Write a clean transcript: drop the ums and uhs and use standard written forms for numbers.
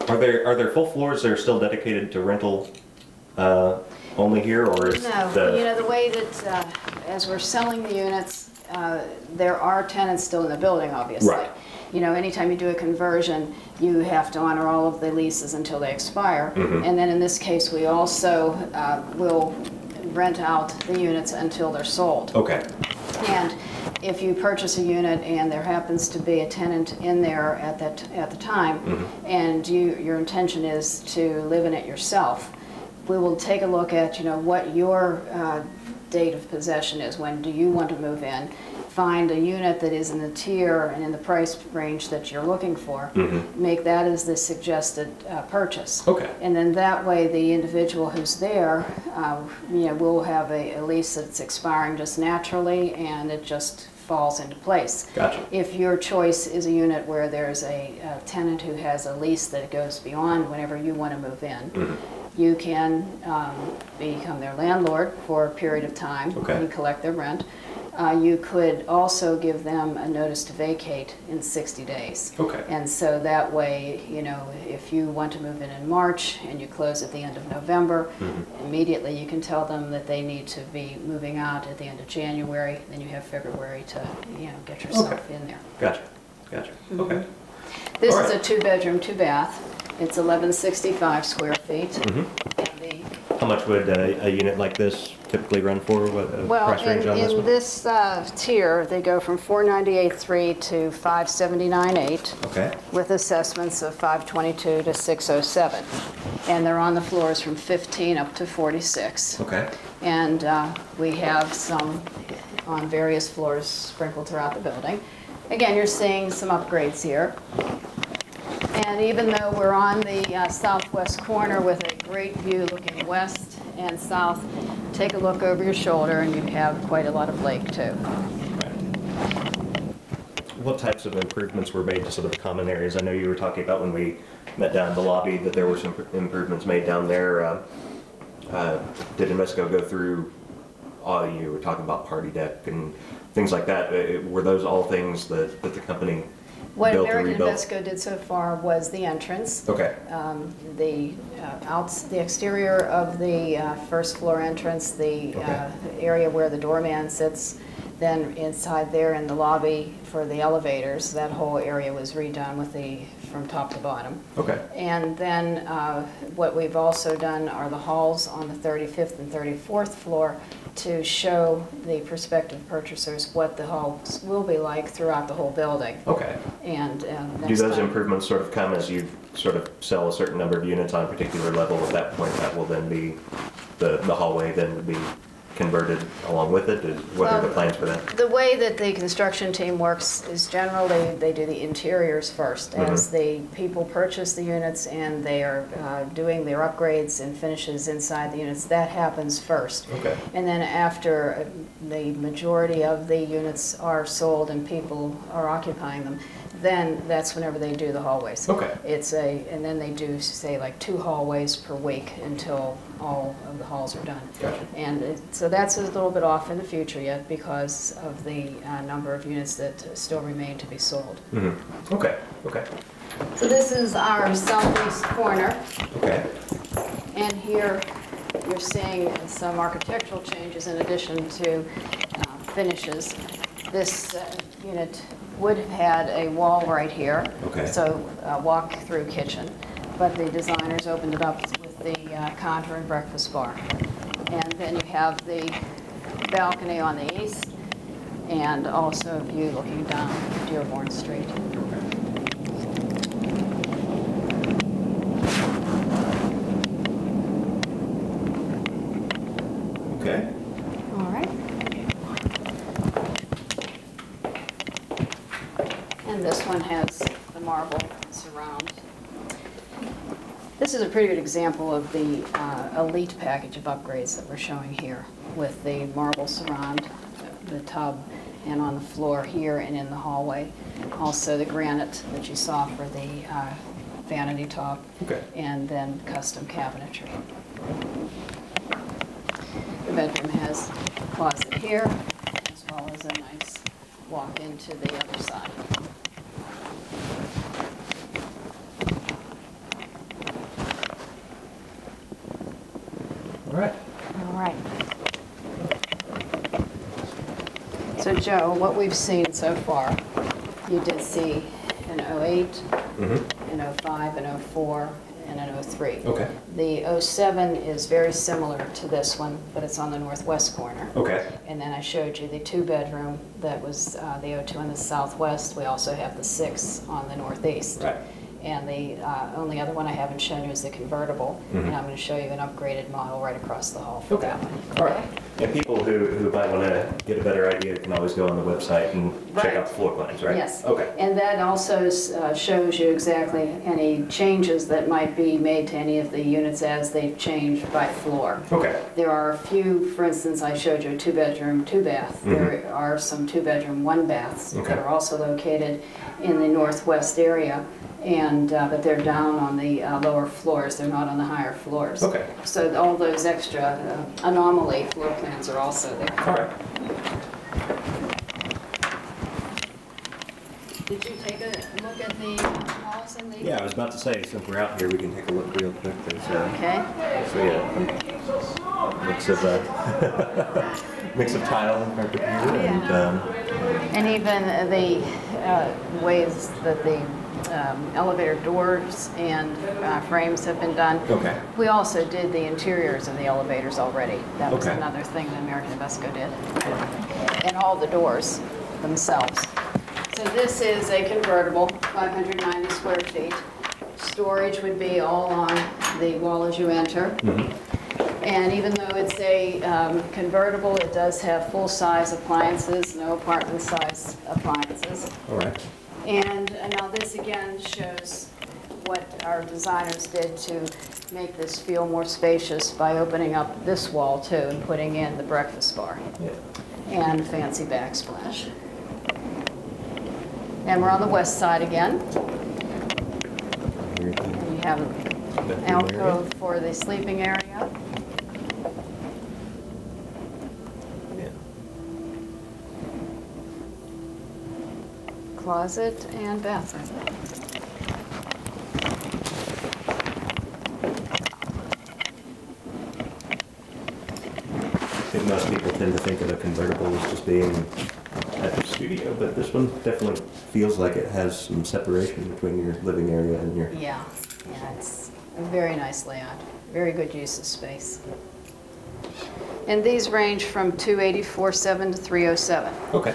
Are there full floors that are still dedicated to rental only here, or is No, the way that as we're selling the units, there are tenants still in the building, obviously. Right. Anytime you do a conversion, you have to honor all of the leases until they expire. And then in this case, we also will rent out the units until they're sold. Okay. And if you purchase a unit and there happens to be a tenant in there at the time, and your intention is to live in it yourself, we will take a look at what your date of possession is. When do you want to move in? Find a unit that is in the tier and in the price range that you're looking for. Make that as the suggested purchase. Okay. And then that way the individual who's there, will have a lease that's expiring just naturally, and it just falls into place. Gotcha. If your choice is a unit where there's a tenant who has a lease that goes beyond whenever you want to move in, you can become their landlord for a period of time and collect their rent. You could also give them a notice to vacate in 60 days. Okay. And so that way, if you want to move in March and you close at the end of November, immediately you can tell them that they need to be moving out at the end of January. Then you have February to, get yourself in there. Gotcha. Okay. This is a 2-bedroom, 2-bath. It's 1165 square feet. How much would a unit like this typically run for? What price range on this one? In this tier, they go from $498,300 to $579,800. Okay. With assessments of $522 to $607, and they're on the floors from 15 up to 46. Okay. And we have some on various floors sprinkled throughout the building. Again, you're seeing some upgrades here. And even though we're on the southwest corner with a great view looking west and south, take a look over your shoulder and you have quite a lot of lake too. What types of improvements were made to some of the common areas? I know you were talking about when we met down in the lobby that there were some improvements made down there. Did Invsco go through, you were talking about party deck and things like that. Were those all things that the company What built American or rebuilt? Invsco did so far was the entrance. Okay. The exterior of the first floor entrance, the area where the doorman sits, then inside there in the lobby for the elevators, that whole area was redone with from top to bottom. Okay. And then what we've also done are the halls on the 35th and 34th floor to show the prospective purchasers what the halls will be like throughout the whole building. Okay. And do those improvements sort of come as you sort of sell a certain number of units on a particular level? At that point, that will then be the hallway then would be converted along with it? What are the plans for that? The way that the construction team works is generally they do the interiors first. As the people purchase the units and they are doing their upgrades and finishes inside the units, that happens first. Okay. And then after the majority of the units are sold and people are occupying them, then that's whenever they do the hallways. Okay. And then they do, say, like 2 hallways per week until all of the halls are done. Gotcha. And so that's a little bit off in the future yet because of the number of units that still remain to be sold. Okay. Okay. So this is our southeast corner. Okay. And here you're seeing some architectural changes in addition to finishes. This unit would have had a wall right here, so walk-through kitchen, but the designers opened it up with the counter and breakfast bar. And then you have the balcony on the east, and also a view looking down Dearborn Street. Okay. All right. And this one has the marble surround. This is a pretty good example of the elite package of upgrades that we're showing here with the marble surround, the tub, and on the floor here and in the hallway. Also the granite that you saw for the vanity top, and then custom cabinetry. The bedroom has a closet here, as well as a nice walk into the other side. right. All right. So Joe, what we've seen so far, you did see an '08, Mm-hmm. an '05, an '04, and an '03. Okay. The '07 is very similar to this one, but it's on the northwest corner. Okay. And then I showed you the 2-bedroom that was the '02 in the southwest. We also have the 6 on the northeast. Right. And the only other one I haven't shown you is the convertible. Mhm. And I'm going to show you an upgraded model right across the hall for Okay. that one. All right. And people who might want to get a better idea can always go on the website and check Right. out the floor plans, right? Yes. Okay. And that also shows you exactly any changes that might be made to any of the units as they change by floor. Okay. There are a few, for instance, I showed you a 2-bedroom, 2-bath. There are some 2-bedroom, 1-baths Okay. that are also located in the northwest area, and but they're down on the lower floors. They're not on the higher floors. Okay. So all those extra anomaly floor plans are also there. All right. Did you take a look at the halls in the? Yeah, I was about to say, since we're out here, we can take a look real quick. There's, Okay. so yeah, mix of tile and carpet here, and And even the ways that the elevator doors and frames have been done. okay. We also did the interiors of the elevators already. That was Okay. another thing that American Invsco did. And all the doors themselves. So this is a convertible, 590 square feet. Storage would be all on the wall as you enter. Mhm. And even though it's a convertible, it does have full-size appliances, no apartment-size appliances. All right. And now this again shows what our designers did to make this feel more spacious by opening up this wall too and putting in the breakfast bar Yeah. and fancy backsplash. And we're on the west side again. Here And you have an alcove for the sleeping area. Yeah. Closet and bathroom. I think most people tend to think of a convertible as just being at the studio, but this one definitely feels like it has some separation between your living area and your... Yeah, it's a very nice layout. Very good use of space. And these range from 284.7 to 307. Okay.